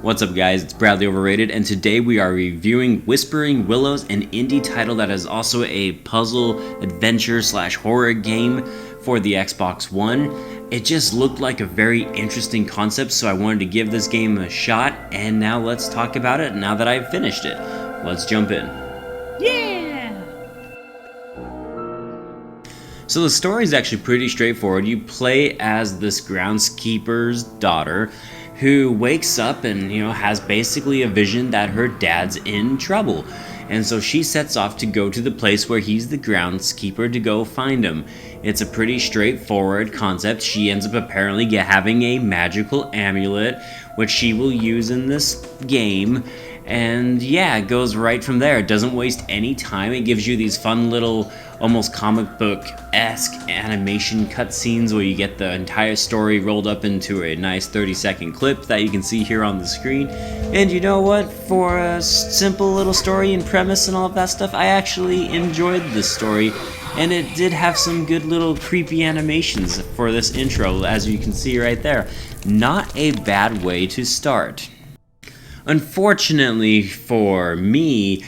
What's up guys, it's Bradley Overrated, and today we are reviewing Whispering Willows, an indie title that is also a puzzle, adventure / horror game for the Xbox One. It just looked like a very interesting concept, so I wanted to give this game a shot, and now let's talk about it now that I've finished it. Let's jump in. Yeah! So the story is actually pretty straightforward. You play as this groundskeeper's daughter who wakes up and has basically a vision that her dad's in trouble, and so she sets off to go to the place where he's the groundskeeper to go find him. It's a pretty straightforward concept. She ends up apparently having a magical amulet which she will use in this game, and yeah, it goes right from there. It doesn't waste any time. It gives you these fun little almost comic book-esque animation cutscenes where you get the entire story rolled up into a nice 30-second clip that you can see here on the screen. And you know what? For a simple little story and premise and all of that stuff, I actually enjoyed this story, and it did have some good little creepy animations for this intro, as you can see right there. Not a bad way to start. Unfortunately for me,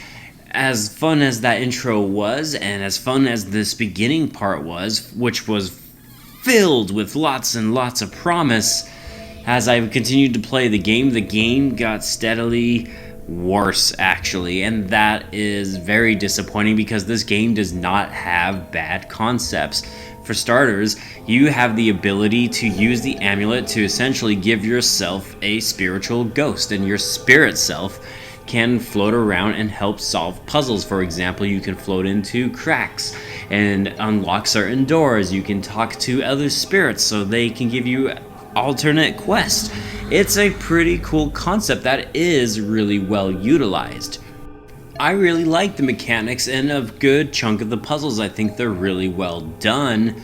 as fun as that intro was, and as fun as this beginning part was, which was filled with lots and lots of promise, as I continued to play the game got steadily worse, actually, and that is very disappointing because this game does not have bad concepts. For starters, you have the ability to use the amulet to essentially give yourself a spiritual ghost, and your spirit self can float around and help solve puzzles. For example, you can float into cracks and unlock certain doors. You can talk to other spirits so they can give you alternate quests. It's a pretty cool concept that is really well utilized. I really like the mechanics and a good chunk of the puzzles. I think they're really well done.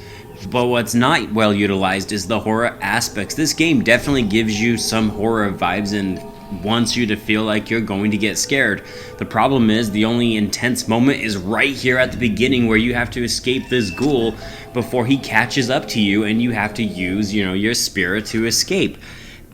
But what's not well utilized is the horror aspects. This game definitely gives you some horror vibes and wants you to feel like you're going to get scared. The problem is the only intense moment is right here at the beginning, where you have to escape this ghoul before he catches up to you, and you have to use, your spirit to escape.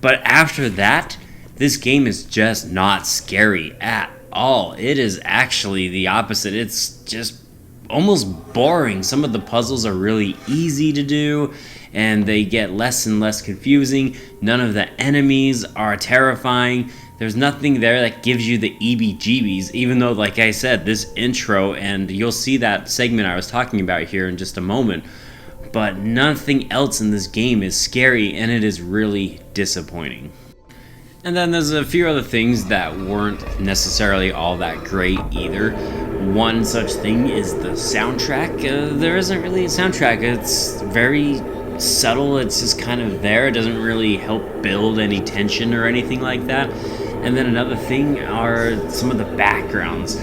But after that, this game is just not scary at all. It is actually the opposite. It's just almost boring. Some of the puzzles are really easy to do, and they get less and less confusing. None of the enemies are terrifying. There's nothing there that gives you the EBGBs, even though, like I said, this intro, and you'll see that segment I was talking about here in just a moment, but nothing else in this game is scary, and it is really disappointing. And then there's a few other things that weren't necessarily all that great either. One such thing is the soundtrack. There isn't really a soundtrack. It's very subtle. It's just kind of there. It doesn't really help build any tension or anything like that. And then another thing are some of the backgrounds.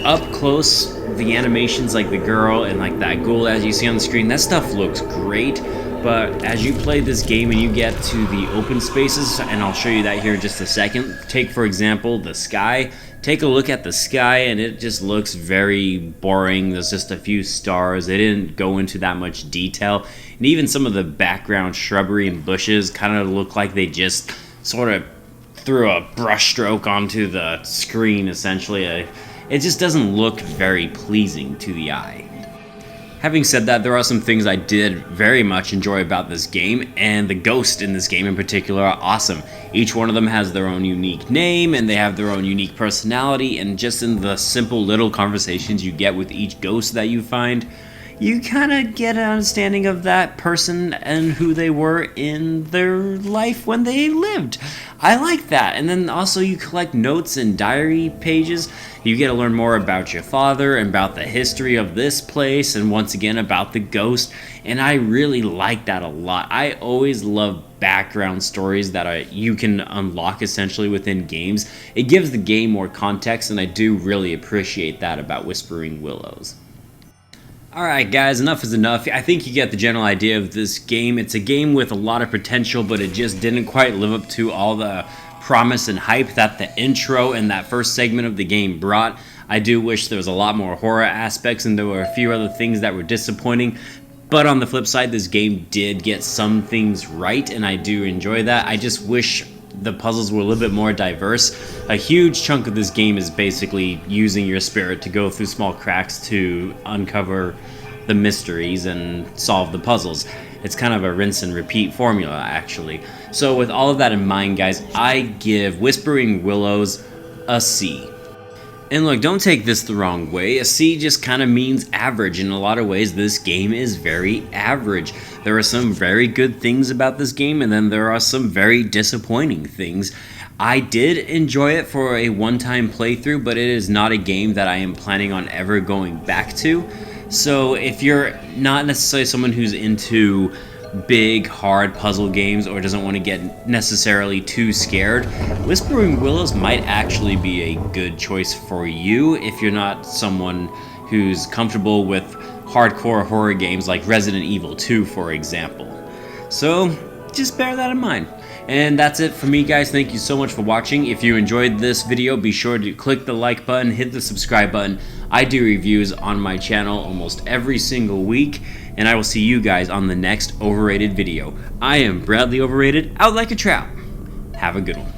Up close, the animations, like the girl and like that ghoul as you see on the screen, that stuff looks great. But as you play this game and you get to the open spaces, and I'll show you that here in just a second. Take, for example, the sky. Take a look at the sky, and it just looks very boring. There's just a few stars. They didn't go into that much detail. And even some of the background shrubbery and bushes kind of look like they just sort of threw a brush stroke onto the screen, essentially. It just doesn't look very pleasing to the eye. Having said that, there are some things I did very much enjoy about this game, and the ghosts in this game in particular are awesome. Each one of them has their own unique name, and they have their own unique personality, and just in the simple little conversations you get with each ghost that you find, you kind of get an understanding of that person and who they were in their life when they lived. I like that. And then also you collect notes and diary pages. You get to learn more about your father and about the history of this place, and once again about the ghost. And I really like that a lot. I always love background stories that you can unlock essentially within games. It gives the game more context, and I do really appreciate that about Whispering Willows. Alright guys, enough is enough. I think you get the general idea of this game. It's a game with a lot of potential, but it just didn't quite live up to all the promise and hype that the intro and that first segment of the game brought. I do wish there was a lot more horror aspects, and there were a few other things that were disappointing. But on the flip side, this game did get some things right, and I do enjoy that. I just wish the puzzles were a little bit more diverse. A huge chunk of this game is basically using your spirit to go through small cracks to uncover the mysteries and solve the puzzles. It's kind of a rinse and repeat formula, actually. So with all of that in mind, guys, I give Whispering Willows a C. And look, don't take this the wrong way. A C just kind of means average. In a lot of ways, this game is very average. There are some very good things about this game, and then there are some very disappointing things. I did enjoy it for a one-time playthrough, but it is not a game that I am planning on ever going back to. So if you're not necessarily someone who's into big, hard puzzle games or doesn't want to get necessarily too scared, Whispering Willows might actually be a good choice for you if you're not someone who's comfortable with hardcore horror games like Resident Evil 2, for example. So just bear that in mind. And that's it for me, guys. Thank you so much for watching. If you enjoyed this video, be sure to click the like button, hit the subscribe button. I do reviews on my channel almost every single week, and I will see you guys on the next Overrated video. I am Bradley Overrated, out like a trout. Have a good one.